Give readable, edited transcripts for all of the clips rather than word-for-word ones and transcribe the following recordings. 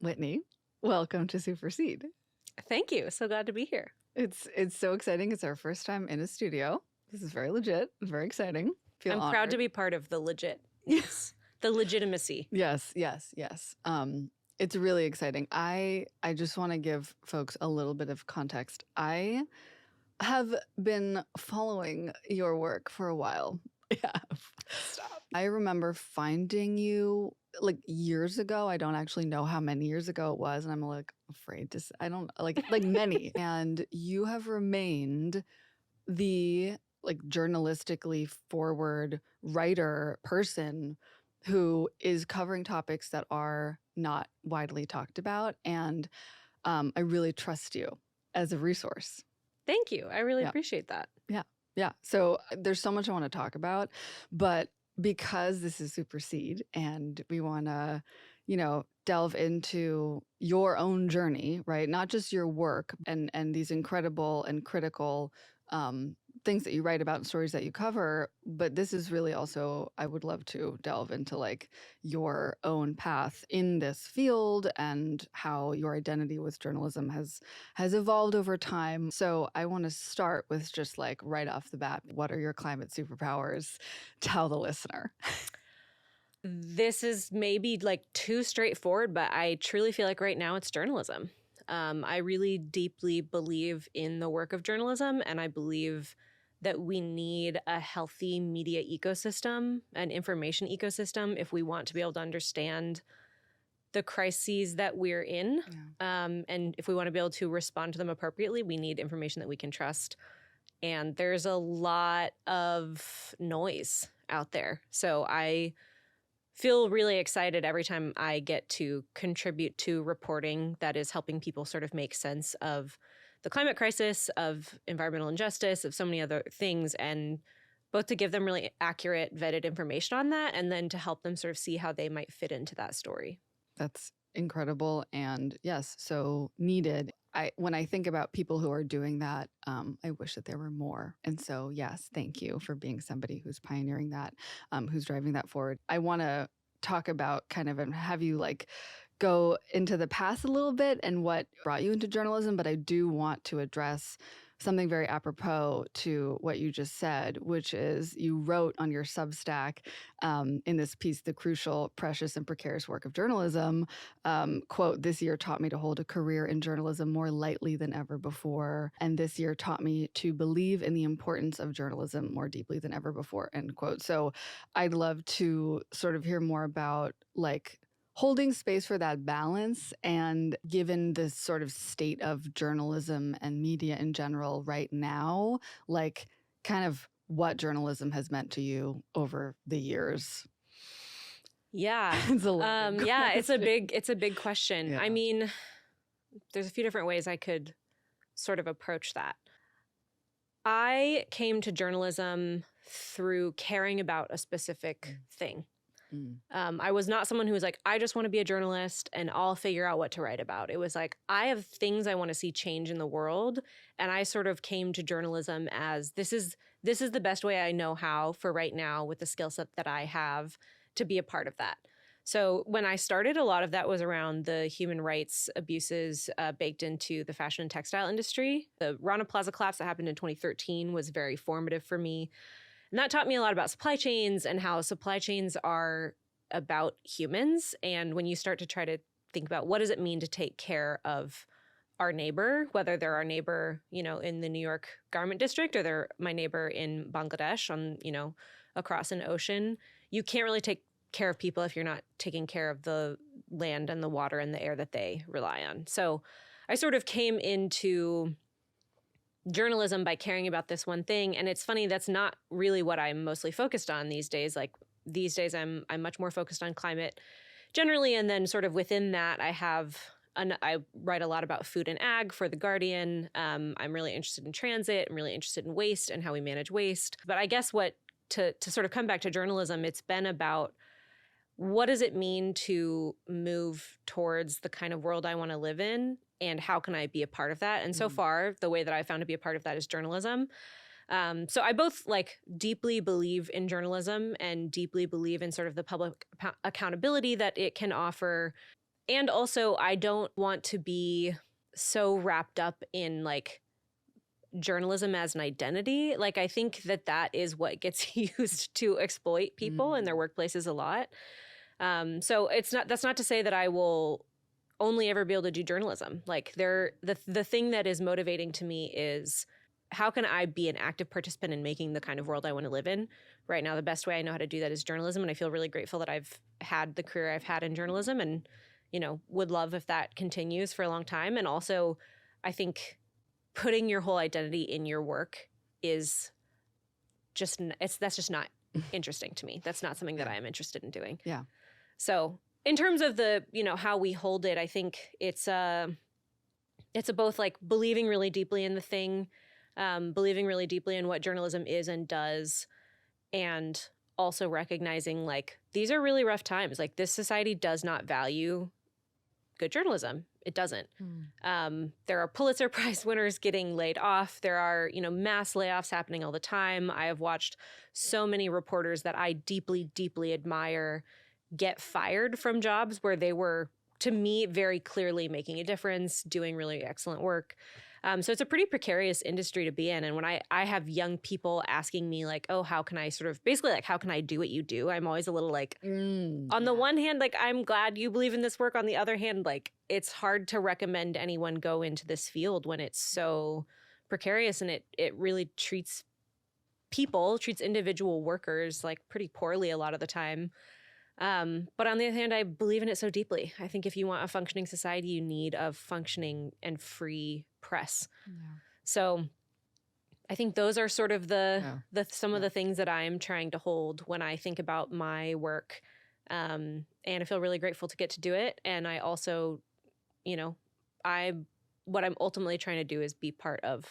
Whitney, welcome to Supersede. Thank you. So glad to be here. It's so exciting. It's our first time in a studio. This is very legit. Very exciting. I'm proud to be part of the legit. Yes. The legitimacy. Yes. It's really exciting. I just want to give folks a little bit of context. I have been following your work for a while. Yeah. Stop. I remember finding you like years ago. I don't actually know how many years ago it was, and I'm like afraid to. I don't like many. And you have remained the like journalistically forward writer person who is covering topics that are not widely talked about, and I really trust you as a resource. Thank you. I really appreciate that. Yeah. So there's so much I want to talk about, but because this is Supersede and we want to, delve into your own journey, right? Not just your work and these incredible and critical things that you write about and stories that you cover, but this is really also, I would love to delve into like your own path in this field and how your identity with journalism has evolved over time. So I want to start with just like right off the bat, what are your climate superpowers? Tell the listener. This is maybe like too straightforward, but I truly feel like right now it's journalism. I really deeply believe in the work of journalism, and I believe that we need a healthy media ecosystem, an information ecosystem, if we want to be able to understand the crises that we're in. Yeah. And if we want to be able to respond to them appropriately, we need information that we can trust. And there's a lot of noise out there. So I feel really excited every time I get to contribute to reporting that is helping people sort of make sense of the climate crisis, of environmental injustice, of so many other things, and both to give them really accurate, vetted information on that, and then to help them sort of see how they might fit into that story. That's incredible. And yes, so needed. When I think about people who are doing that, I wish that there were more. And so, yes, thank you for being somebody who's pioneering that, who's driving that forward. I want to talk about kind of and have you like go into the past a little bit and what brought you into journalism, but I do want to address something very apropos to what you just said, which is you wrote on your Substack in this piece, The Crucial, Precious, and Precarious Work of Journalism, quote, "This year taught me to hold a career in journalism more lightly than ever before, and this year taught me to believe in the importance of journalism more deeply than ever before," end quote. So I'd love to sort of hear more about like holding space for that balance, and given this sort of state of journalism and media in general right now, like kind of what journalism has meant to you over the years. Yeah. It's a big question. Yeah. I mean, there's a few different ways I could sort of approach that. I came to journalism through caring about a specific thing. I was not someone who was like, I just want to be a journalist and I'll figure out what to write about. It was like, I have things I want to see change in the world. And I sort of came to journalism as this is the best way I know how for right now with the skill set that I have to be a part of that. So when I started, a lot of that was around the human rights abuses baked into the fashion and textile industry. The Rana Plaza collapse that happened in 2013 was very formative for me. And that taught me a lot about supply chains and how supply chains are about humans. And when you start to try to think about what does it mean to take care of our neighbor, whether they're our neighbor, in the New York garment district or they're my neighbor in Bangladesh on, across an ocean, you can't really take care of people if you're not taking care of the land and the water and the air that they rely on. So I sort of came into journalism by caring about this one thing. And it's funny, that's not really what I'm mostly focused on these days. Like these days, I'm much more focused on climate generally. And then sort of within that, I write a lot about food and ag for The Guardian. I'm really interested in transit. I'm really interested in waste and how we manage waste. But I guess to sort of come back to journalism, it's been about what does it mean to move towards the kind of world I want to live in? And how can I be a part of that? And so far, the way that I found to be a part of that is journalism. So I both like deeply believe in journalism and deeply believe in sort of the public accountability that it can offer. And also, I don't want to be so wrapped up in like journalism as an identity. Like, I think that is what gets used to exploit people in their workplaces a lot. So that's not to say that I will only ever be able to do journalism. Like, the thing that is motivating to me is, how can I be an active participant in making the kind of world I want to live in? Right now, the best way I know how to do that is journalism. And I feel really grateful that I've had the career I've had in journalism, and, you know, would love if that continues for a long time. And also, I think putting your whole identity in your work is that's just not interesting to me. That's not something that I am interested in doing. Yeah. So in terms of the, you know, how we hold it, I think it's a both like believing really deeply in the thing, believing really deeply in what journalism is and does, and also recognizing like these are really rough times. Like, this society does not value good journalism. It doesn't. There are Pulitzer Prize winners getting laid off. There are, you know, mass layoffs happening all the time. I have watched so many reporters that I deeply, deeply admire get fired from jobs where they were, to me, very clearly making a difference, doing really excellent work. So it's a pretty precarious industry to be in. And when I have young people asking me like, oh, how can I sort of basically like, how can I do what you do? I'm always a little like, on the one hand, like, I'm glad you believe in this work. On the other hand, like, it's hard to recommend anyone go into this field when it's so precarious, and it really treats individual workers like pretty poorly a lot of the time. But on the other hand, I believe in it so deeply. I think if you want a functioning society, you need a functioning and free press. Yeah. So I think those are sort of some of the things that I'm trying to hold when I think about my work. And I feel really grateful to get to do it. And I also, you know, what I'm ultimately trying to do is be part of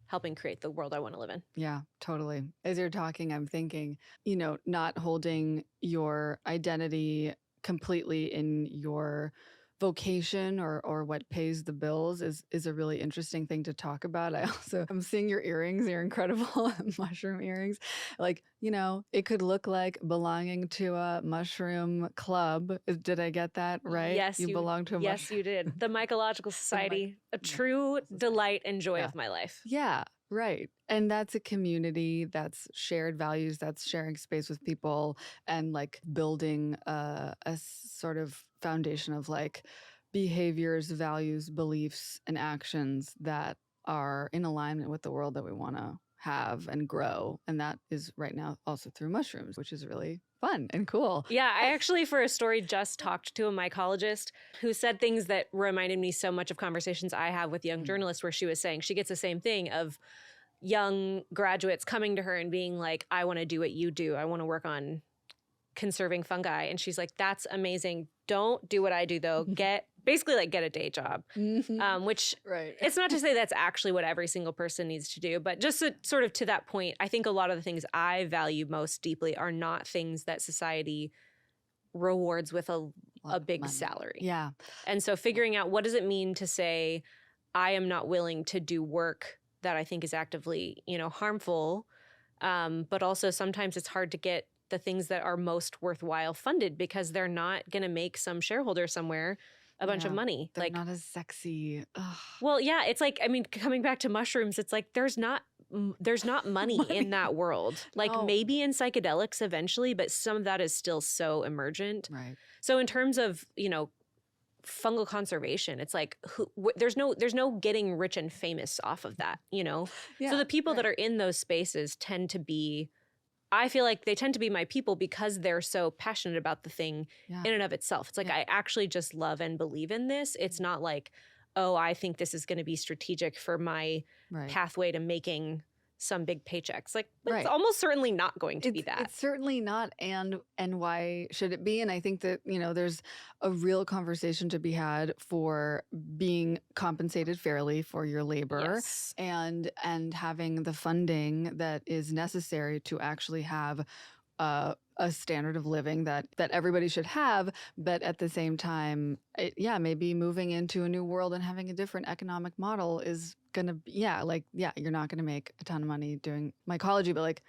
helping create the world I want to live in. Yeah, totally. As you're talking, I'm thinking, you know, not holding your identity completely in your vocation or what pays the bills is a really interesting thing to talk about. I'm seeing your earrings, your incredible mushroom earrings. Like, you know, it could look like belonging to a mushroom club. Did I get that right? Yes, you belong to a mushroom. Yes, you did. The Mycological Society, a true delight and joy of my life. Yeah. Right. And that's a community, that's shared values, that's sharing space with people, and like building a sort of foundation of like behaviors, values, beliefs, and actions that are in alignment with the world that we want to have and grow. And that is right now also through mushrooms, which is really fun and cool. Yeah, I actually, for a story, just talked to a mycologist who said things that reminded me so much of conversations I have with young journalists, where she was saying she gets the same thing of young graduates coming to her and being like, I want to do what you do. I want to work on conserving fungi. And she's like, that's amazing. Don't do what I do, though. Get a day job, which it's not to say that's actually what every single person needs to do. But just sort of to that point, I think a lot of the things I value most deeply are not things that society rewards with a big salary. Yeah. And so figuring out, what does it mean to say, I am not willing to do work that I think is actively, you know, harmful. But also sometimes it's hard to get the things that are most worthwhile funded because they're not going to make some shareholder somewhere a bunch of money. They're like, not as sexy. Ugh. Well, yeah, it's like, I mean, coming back to mushrooms, it's like there's not money in that world. Like maybe in psychedelics eventually, but some of that is still so emergent. Right. So in terms of, you know, fungal conservation, it's like there's no getting rich and famous off of that, you know? Yeah, so the people that are in those spaces tend to be, I feel like they tend to be my people because they're so passionate about the thing in and of itself. It's like, I actually just love and believe in this. It's not like, oh, I think this is going to be strategic for my pathway to making some big paychecks. Like, it's almost certainly not going to be that. It's certainly not. And why should it be? And I think that, you know, there's a real conversation to be had for being compensated fairly for your labor and having the funding that is necessary to actually have a standard of living that everybody should have, but at the same time, maybe moving into a new world and having a different economic model is gonna be, you're not gonna make a ton of money doing mycology, but like,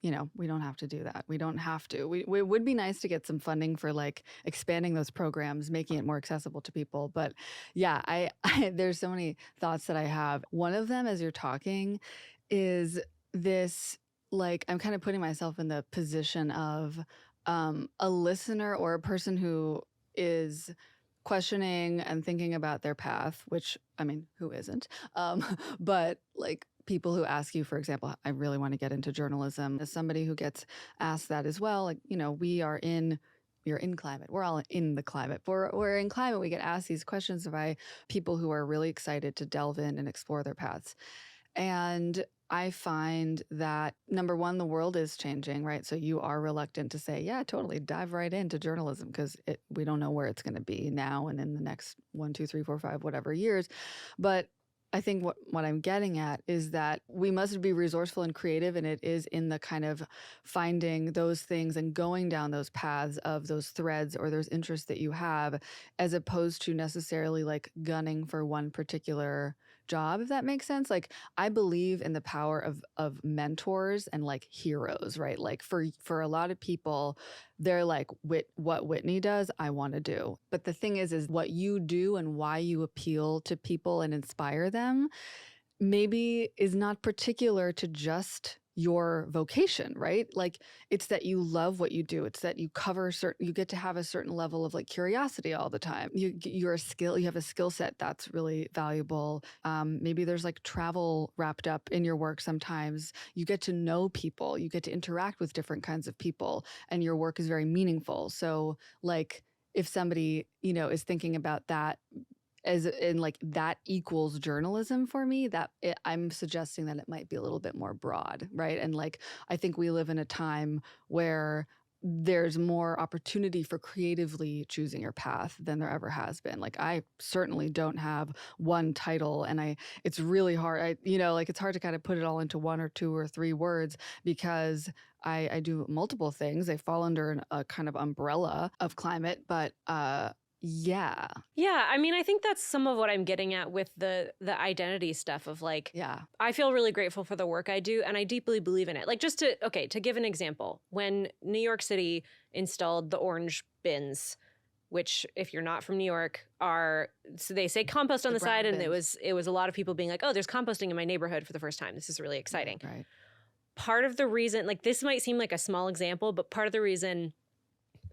we don't have to do that. We don't have to. It would be nice to get some funding for like expanding those programs, making it more accessible to people. But yeah, there's so many thoughts that I have. One of them, as you're talking, is this, like, I'm kind of putting myself in the position of a listener or a person who is questioning and thinking about their path, which, I mean, who isn't? But like people who ask you, for example, I really want to get into journalism. As somebody who gets asked that as well, like, we're in climate. We're all in the climate. We're in climate. We get asked these questions by people who are really excited to delve in and explore their paths. And I find that, number one, the world is changing, right? So you are reluctant to say, yeah, totally, dive right into journalism, because we don't know where it's going to be now and in the next 1, 2, 3, 4, 5, whatever years. But I think what I'm getting at is that we must be resourceful and creative, and it is in the kind of finding those things and going down those paths of those threads or those interests that you have, as opposed to necessarily like gunning for one particular job, if that makes sense. Like, I believe in the power of mentors and like heroes, right? Like for a lot of people, they're like, what Whitney does, I want to do. But the thing is what you do and why you appeal to people and inspire them maybe is not particular to just your vocation, right? Like, it's that you love what you do. It's that you you get to have a certain level of like curiosity all the time. You have a skill set that's really valuable. Maybe there's like travel wrapped up in your work sometimes. You get to know people, you get to interact with different kinds of people, and your work is very meaningful. So like, if somebody, is thinking about that as in like that equals journalism for me, I'm suggesting that it might be a little bit more broad, right? And like, I think we live in a time where there's more opportunity for creatively choosing your path than there ever has been. Like, I certainly don't have one title, and it's really hard. It's hard to kind of put it all into 1 or 2 or 3 words, because I do multiple things. They fall under a kind of umbrella of climate, but yeah. Yeah. I mean, I think that's some of what I'm getting at with the identity stuff of like, yeah, I feel really grateful for the work I do, and I deeply believe in it. Like, just to give an example, when New York City installed the orange bins, which, if you're not from New York, so they say compost on the side, bins. And it was a lot of people being like, oh, there's composting in my neighborhood for the first time. This is really exciting. Yeah, right. Part of the reason, like, this might seem like a small example, but part of the reason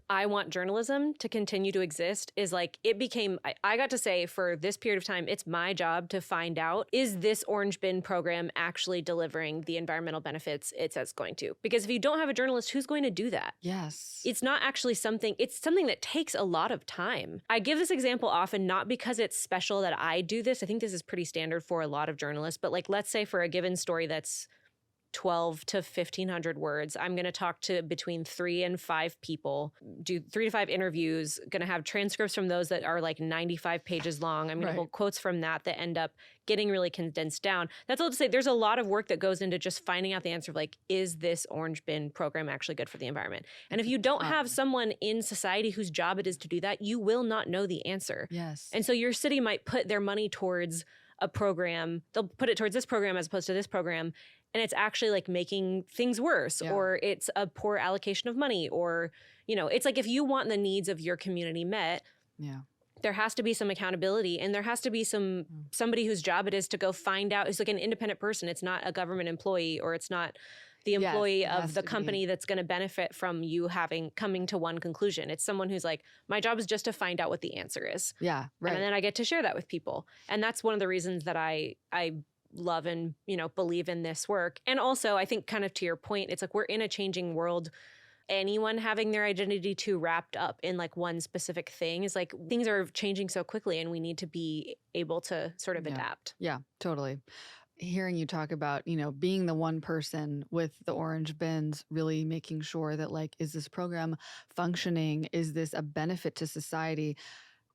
I want journalism to continue to exist is like, I got to say for this period of time, it's my job to find out, is this orange bin program actually delivering the environmental benefits it says it's going to? Because if you don't have a journalist, who's going to do that? Yes. It's not actually it's something that takes a lot of time. I give this example often, not because it's special that I do this. I think this is pretty standard for a lot of journalists, but like, let's say for a given story that's 12 to 1,500 words, I'm going to talk to between 3 and 5 people, do 3 to 5 interviews, going to have transcripts from those that are like 95 pages long. I'm going to pull quotes from that end up getting really condensed down. That's all to say there's a lot of work that goes into just finding out the answer of like, is this orange bin program actually good for the environment? And if you don't have someone in society whose job it is to do that, you will not know the answer. Yes. And so your city might put their money towards a program. They'll put it towards this program as opposed to this program. And it's actually like making things worse, or it's a poor allocation of money, or, it's like, if you want the needs of your community met, there has to be some accountability, and there has to be somebody whose job it is to go find out. It's like an independent person. It's not a government employee, or it's not the employee of the company that's going to benefit from you coming to one conclusion. It's someone who's like, my job is just to find out what the answer is. Yeah, right. And then I get to share that with people. And that's one of the reasons that I love and, believe in this work. And also, I think, kind of to your point, it's like, we're in a changing world. Anyone having their identity too wrapped up in like one specific thing is like, things are changing so quickly, and we need to be able to sort of adapt. Yeah, totally. Hearing you talk about, being the one person with the orange bins, really making sure that like, is this program functioning? Is this a benefit to society?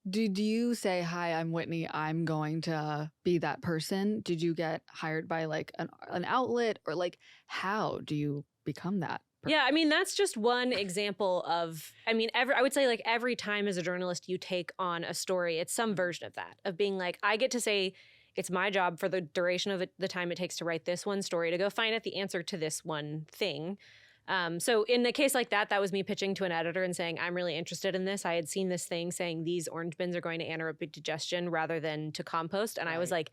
Did you say, hi, I'm Whitney, I'm going to be that person? Did you get hired by like an outlet, or like, how do you become that person? Yeah, I mean, that's just one example of, I would say like every time as a journalist you take on a story, it's some version of that, of being like, I get to say, it's my job for the duration of the time it takes to write this one story to go find out the answer to this one thing. So in a case like that, that was me pitching to an editor and saying, I'm really interested in this. I had seen this thing saying these orange bins are going to anaerobic digestion rather than to compost. And I was like,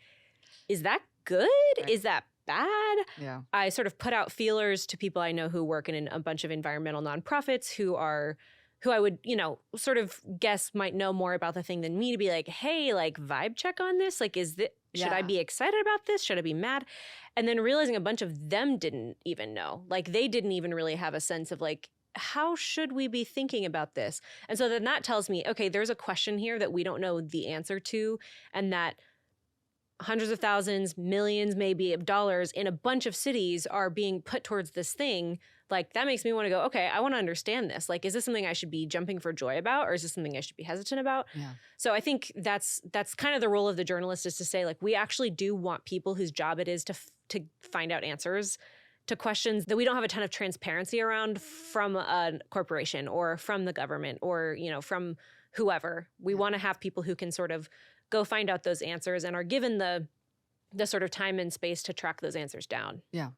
is that good? Right. Is that bad? Yeah. I sort of put out feelers to people I know who work in a bunch of environmental nonprofits who I would, sort of guess might know more about the thing than me, to be like, hey, like vibe check on this. Like, should I be excited about this? Should I be mad? And then realizing a bunch of them didn't even know. Like, they didn't even really have a sense of like, how should we be thinking about this? And so then that tells me, okay, there's a question here that we don't know the answer to, and that hundreds of thousands, millions maybe of dollars in a bunch of cities are being put towards this thing. Like, that makes me want to go, okay, I want to understand this. Like, is this something I should be jumping for joy about, or is this something I should be hesitant about? Yeah. So I think that's kind of the role of the journalist, is to say, like, we actually do want people whose job it is to find out answers to questions that we don't have a ton of transparency around from a corporation or from the government or, from whoever. We want to have people who can sort of go find out those answers and are given the sort of time and space to track those answers down. Yeah.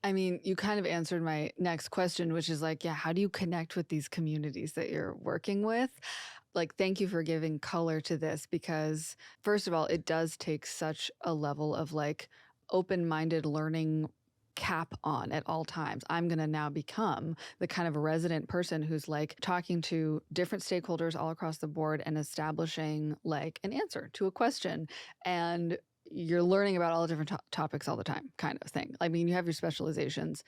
I mean, you kind of answered my next question, which is like, how do you connect with these communities that you're working with? Like, thank you for giving color to this, because first of all, it does take such a level of like open-minded learning cap on at all times. I'm going to now become the kind of resident person who's like talking to different stakeholders all across the board and establishing like an answer to a question. And you're learning about all the different topics all the time, kind of thing. I mean, you have your specializations,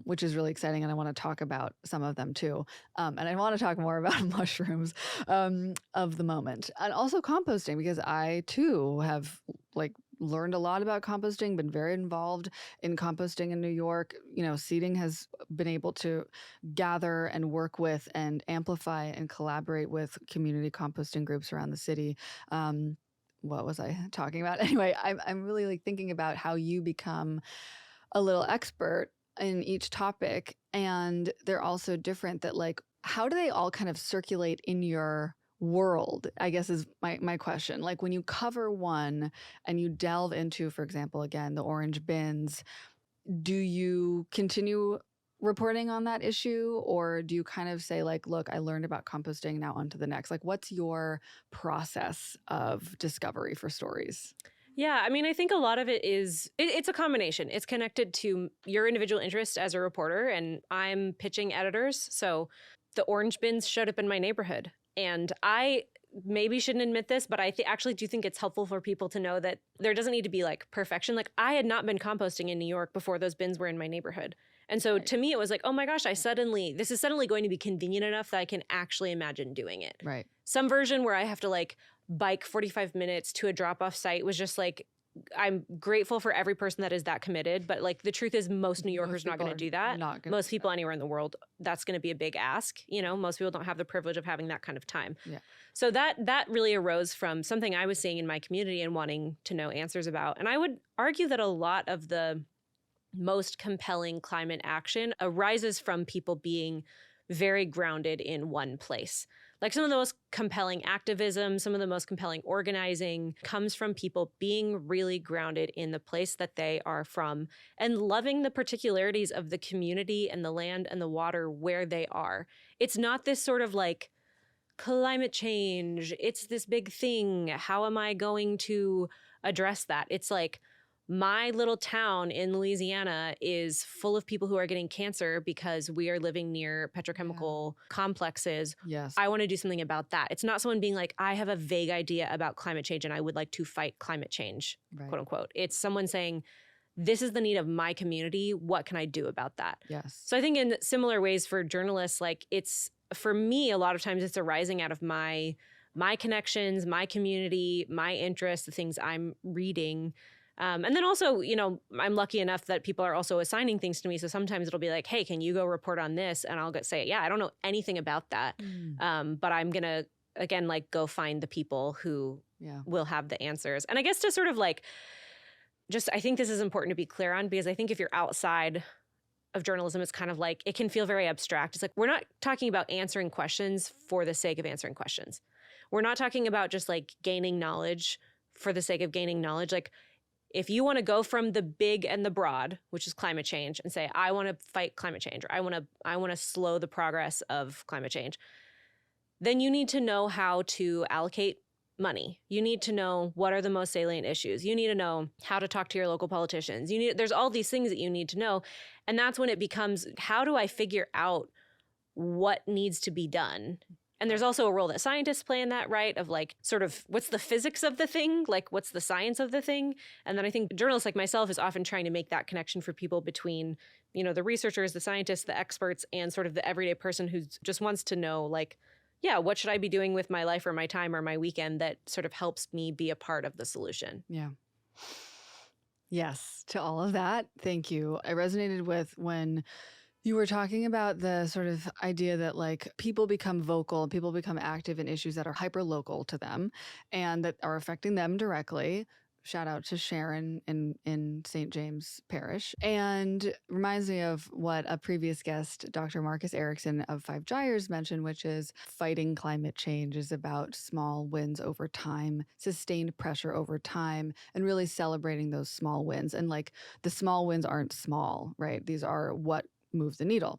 which is really exciting. And I want to talk about some of them too. And I want to talk more about mushrooms of the moment, and also composting, because I too have like learned a lot about composting, been very involved in composting in New York. Seeding has been able to gather and work with and amplify and collaborate with community composting groups around the city. What was I talking about? Anyway, I'm really like thinking about how you become a little expert in each topic, and they're also different. That like, how do they all kind of circulate in your world, I guess, is my question. Like, when you cover one and you delve into, for example, again, the orange bins, do you continue reporting on that issue, or do you kind of say like, look, I learned about composting, now on to the next? Like, what's your process of discovery for stories? Yeah, I mean, I think a lot of it is, it's a combination. It's connected to your individual interest as a reporter, and I'm pitching editors. So the orange bins showed up in my neighborhood. And I maybe shouldn't admit this, but I actually do think it's helpful for people to know that there doesn't need to be like perfection. Like, I had not been composting in New York before those bins were in my neighborhood. And so to me, it was like, oh my gosh, this is suddenly going to be convenient enough that I can actually imagine doing it. Right. Some version where I have to like bike 45 minutes to a drop-off site was just like, I'm grateful for every person that is that committed. But like, the truth is, most New Yorkers are not going to do that. Most people anywhere in the world, that's going to be a big ask. Most people don't have the privilege of having that kind of time. Yeah. So that really arose from something I was seeing in my community and wanting to know answers about. And I would argue that a lot of the most compelling climate action arises from people being very grounded in one place. Like, some of the most compelling activism, some of the most compelling organizing comes from people being really grounded in the place that they are from and loving the particularities of the community and the land and the water where they are. It's not this sort of like climate change, it's this big thing, how am I going to address that? It's like, my little town in Louisiana is full of people who are getting cancer because we are living near petrochemical complexes. Yes. I want to do something about that. It's not someone being like, I have a vague idea about climate change and I would like to fight climate change, quote unquote. It's someone saying, this is the need of my community. What can I do about that? Yes. So I think in similar ways for journalists, like, it's, for me, a lot of times it's arising out of my connections, my community, my interests, the things I'm reading. And then also, I'm lucky enough that people are also assigning things to me. So sometimes it'll be like, hey, can you go report on this? And I'll say, yeah, I don't know anything about that. But I'm going to, again, like, go find the people who will have the answers. And I guess to sort of like, I think this is important to be clear on, because I think if you're outside of journalism, it's kind of like, it can feel very abstract. It's like, we're not talking about answering questions for the sake of answering questions. We're not talking about just like gaining knowledge for the sake of gaining knowledge. Like, If you want to go from the big and the broad, which is climate change, and say, I want to fight climate change, or I want to slow the progress of climate change, then you need to know how to allocate money. You need to know what are the most salient issues. You need to know how to talk to your local politicians. There's all these things that you need to know. And that's when it becomes, how do I figure out what needs to be done? And there's also a role that scientists play in that, right? Of like, sort of, what's the physics of the thing? Like, what's the science of the thing? And then I think journalists like myself is often trying to make that connection for people between, the researchers, the scientists, the experts, and sort of the everyday person who just wants to know, like, yeah, what should I be doing with my life or my time or my weekend that sort of helps me be a part of the solution? Yeah. Yes, to all of that. Thank you. I resonated with when you were talking about the sort of idea that like people become vocal, people become active in issues that are hyper local to them and that are affecting them directly. Shout out to Sharon in St. James Parish. And reminds me of what a previous guest, Dr. Marcus Erickson of Five Gyres, mentioned, which is fighting climate change is about small wins over time, sustained pressure over time, and really celebrating those small wins. And like the small wins aren't small, right? These are what move the needle.